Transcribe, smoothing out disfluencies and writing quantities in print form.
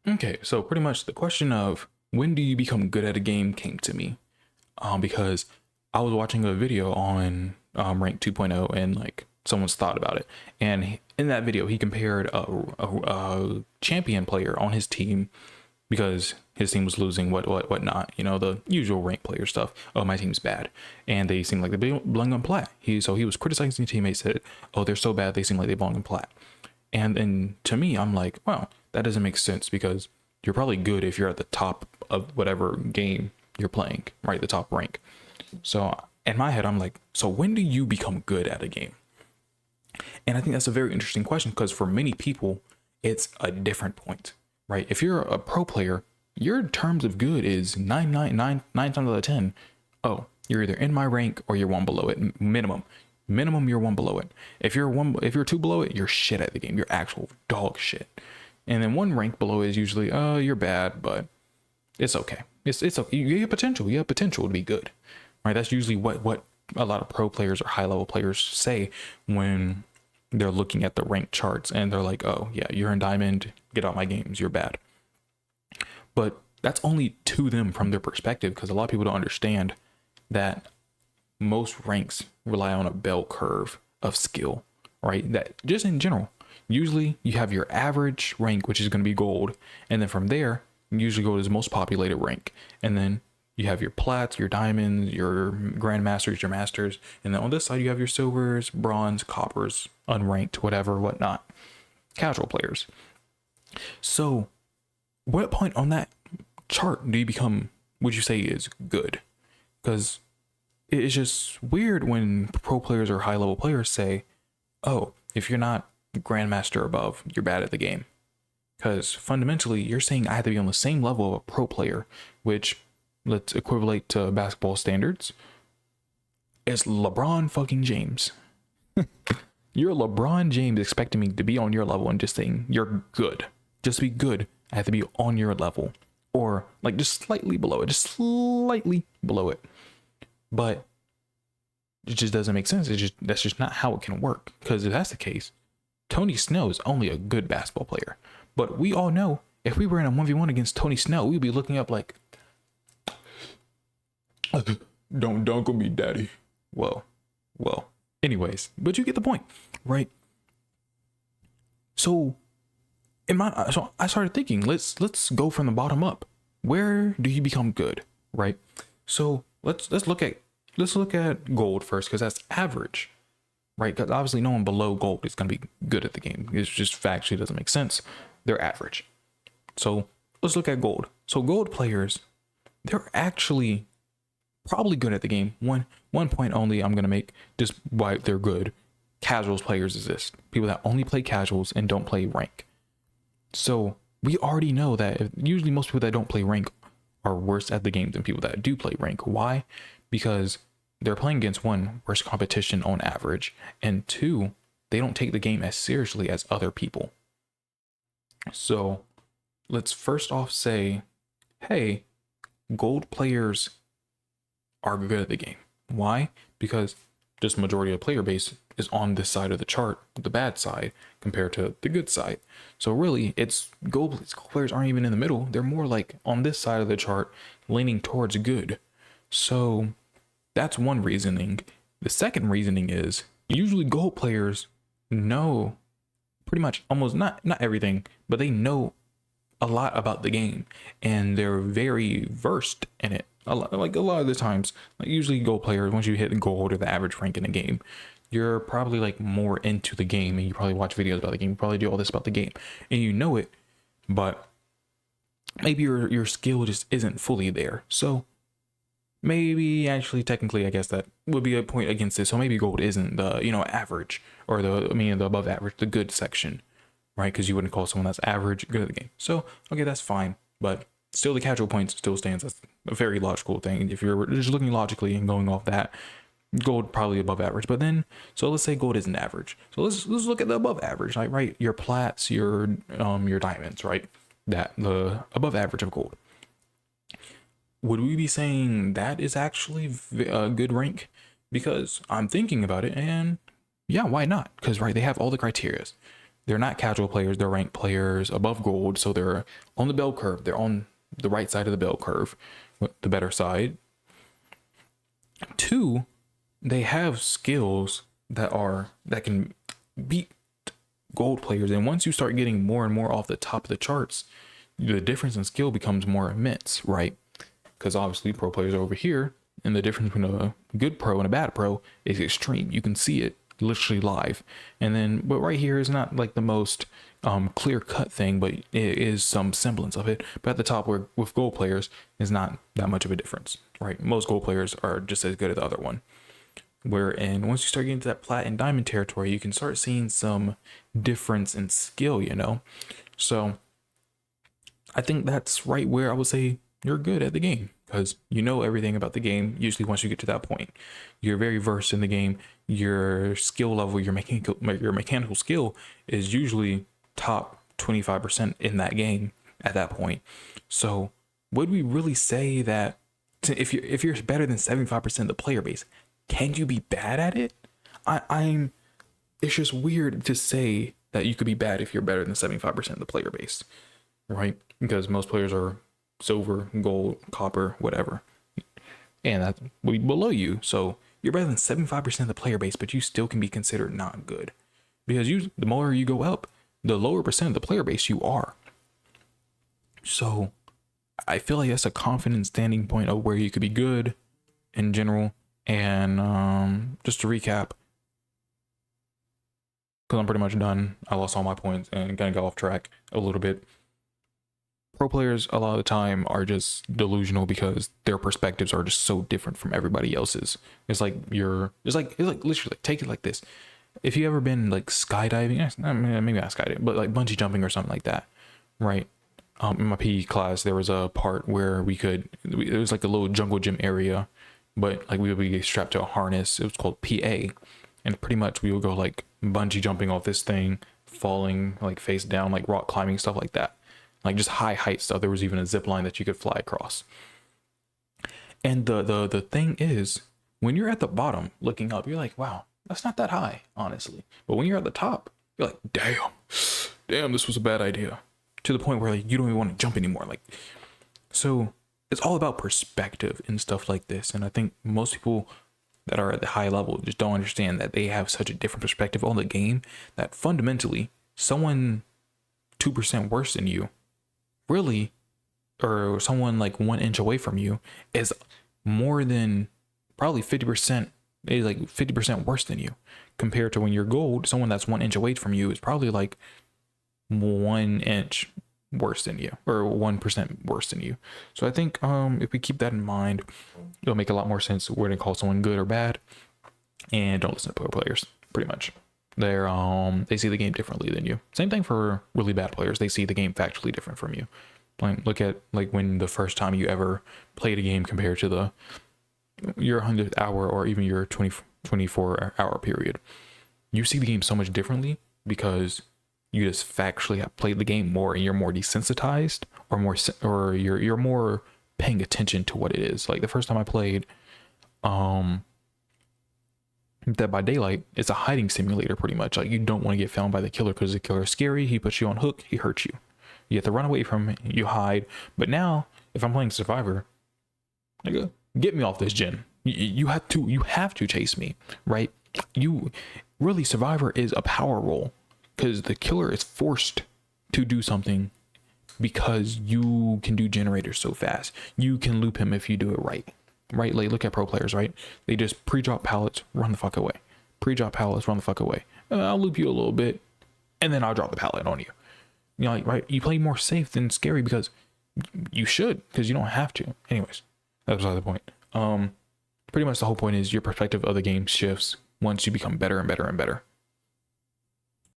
Okay, so pretty much the question of when do you become good at a game came to me, because I was watching a video on Rank 2.0 and like someone's thought about it, and in that video he compared a champion player on his team because his team was losing whatnot, you know, the usual rank player stuff. Oh, my team's bad, and they seem like they belong on plat. He was criticizing teammates, said, oh, they're so bad they seem like they belong in plat. And then to me, I'm like, well, that doesn't make sense because you're probably good if you're at the top of whatever game you're playing, right? The top rank. So in my head, I'm like, so when do you become good at a game? And I think that's a very interesting question because for many people, it's a different point, right? If you're a pro player, your terms of good is nine times out of 10. Oh, you're either in my rank or you're one below it, minimum you're one below it. If you're two below it, you're shit at the game. You're actual dog shit. And then one rank below is usually, oh, you're bad, but it's okay. It's okay. You have potential. You have potential to be good, right? That's usually what a lot of pro players or high level players say when they're looking at the rank charts and they're like, oh yeah, you're in diamond, get out my games, you're bad. But that's only to them from their perspective because a lot of people don't understand that most ranks rely on a bell curve of skill, right? That just in general, usually you have your average rank, which is going to be gold. And then from there, usually gold is the most populated rank. And then you have your plats, your diamonds, your grandmasters, your masters. And then on this side, you have your silvers, bronze, coppers, unranked, whatever, whatnot, casual players. So what point on that chart do you become, would you say is good? Because it's just weird when pro players or high level players say, oh, if you're not grandmaster above, you're bad at the game. Because fundamentally, you're saying I have to be on the same level of a pro player, which let's equivalent to basketball standards. It's LeBron fucking James. You're LeBron James expecting me to be on your level and just saying you're good. Just be good. I have to be on your level. Or like just slightly below it. Just slightly below it. But it just doesn't make sense. That's just not how it can work. Because if that's the case, Tony Snell is only a good basketball player. But we all know if we were in a 1v1 against Tony Snell, we'd be looking up like, don't dunk on me, daddy. Well. Anyways, but you get the point, right? So so I started thinking, let's go from the bottom up. Where do you become good, right? So let's look at gold first because that's average, right? Because obviously no one below gold is going to be good at the game. It's just factually doesn't make sense. They're average. So let's look at gold. So gold players, they're actually probably good at the game. One point only I'm going to make just why they're good. Casuals players exist. People that only play casuals and don't play rank. So we already know that usually most people that don't play rank are worse at the game than people that do play rank. Why? Because they're playing against one, worse competition on average, and two, they don't take the game as seriously as other people. So let's first off say, hey, gold players are good at the game. Why? Because just majority of player base is on this side of the chart, the bad side, compared to the good side. So really, it's gold players aren't even in the middle. They're more like on this side of the chart, leaning towards good. So that's one reasoning. The second reasoning is usually gold players know pretty much almost not everything, but they know a lot about the game and they're very versed in it. Like a lot of the times, like usually gold players, once you hit gold or the average rank in a game, you're probably like more into the game and you probably watch videos about the game. You probably do all this about the game and you know it, but maybe your skill just isn't fully there. So maybe actually technically I guess that would be a point against it. So maybe gold isn't the, you know, average or the above average, the good section, right? Because you wouldn't call someone that's average good at the game. So okay, that's fine, but still the casual points still stands as a very logical thing. If you're just looking logically and going off that, gold probably above average. But then, so let's say gold isn't average. So let's look at the above average, like right, your plats, your diamonds, right? That the above average of gold. Would we be saying that is actually a good rank? Because I'm thinking about it, and yeah, why not? Because right, they have all the criterias. they're not casual players, they're ranked players above gold, so they're on the bell curve, they're on the right side of the bell curve, the better side. Two, they have skills that can beat gold players, and once you start getting more and more off the top of the charts, the difference in skill becomes more immense, right? Because obviously pro players are over here, and the difference between a good pro and a bad pro is extreme. You can see it literally live. And then, but right here is not like the most clear cut thing, but it is some semblance of it. But at the top, where with gold players, is not that much of a difference, right? Most gold players are just as good as the other one. And once you start getting to that plat and diamond territory, you can start seeing some difference in skill, you know? So I think that's right where I would say you're good at the game, because you know everything about the game. Usually once you get to that point, you're very versed in the game. Your skill level, your mechanical skill is usually top 25% in that game at that point. So would we really say that if you're better than 75% of the player base, can you be bad at it? It's just weird to say that you could be bad if you're better than 75% of the player base, right? Because most players are silver, gold, copper, whatever, and that's below you. So you're better than 75% of the player base, but you still can be considered not good, because the more you go up, the lower percent of the player base you are. So I feel like that's a confident standing point of where you could be good in general. And just to recap, because I'm pretty much done, I lost all my points and kind of got off track a little bit. Pro players a lot of the time are just delusional because their perspectives are just so different from everybody else's. It's like literally, take it like this. If you ever been like skydiving, maybe not skydiving, but like bungee jumping or something like that, right? In my PE class, there was a part where it was like a little jungle gym area, but like we would be strapped to a harness. It was called PA, and pretty much we would go like bungee jumping off this thing, falling like face down, like rock climbing, stuff like that, like just high height stuff. There was even a zip line that you could fly across. And the thing is, when you're at the bottom looking up, you're like, wow, that's not that high, honestly. But when you're at the top, you're like, damn, this was a bad idea. To the point where like you don't even want to jump anymore. Like, so it's all about perspective and stuff like this. And I think most people that are at the high level just don't understand that they have such a different perspective on the game, that fundamentally someone 2% worse than you, really, or someone like 1 inch away from you, is more than probably 50%, maybe like 50% worse than you. Compared to when you're gold, someone that's 1 inch away from you is probably like 1 inch worse than you, or 1% worse than you. So I think if we keep that in mind, it'll make a lot more sense where to call someone good or bad. And don't listen to pro players. Pretty much, they see the game differently than you. Same thing for really bad players. They see the game factually different from you. Like, look at like when the first time you ever played a game compared to your 100th hour or even your 24-hour period. You see the game so much differently because you just factually have played the game more, and you're more desensitized, or you're more paying attention to what it is. Like the first time I played Dead by Daylight, it's a hiding simulator pretty much. Like you don't want to get found by the killer because the killer is scary. He puts you on hook, he hurts you. You have to run away from him, you hide. But now if I'm playing Survivor, nigga, get me off this gen. You have to chase me, right? Survivor is a power role, because the killer is forced to do something because you can do generators so fast. You can loop him if you do it right. Right? Like look at pro players, right? They just pre-drop pallets, run the fuck away. Pre-drop pallets, run the fuck away. I'll loop you a little bit, and then I'll drop the pallet on you. You know, like, right? You play more safe than scary because you should, because you don't have to. Anyways, that's beside the point. Pretty much the whole point is your perspective of the game shifts once you become better and better and better.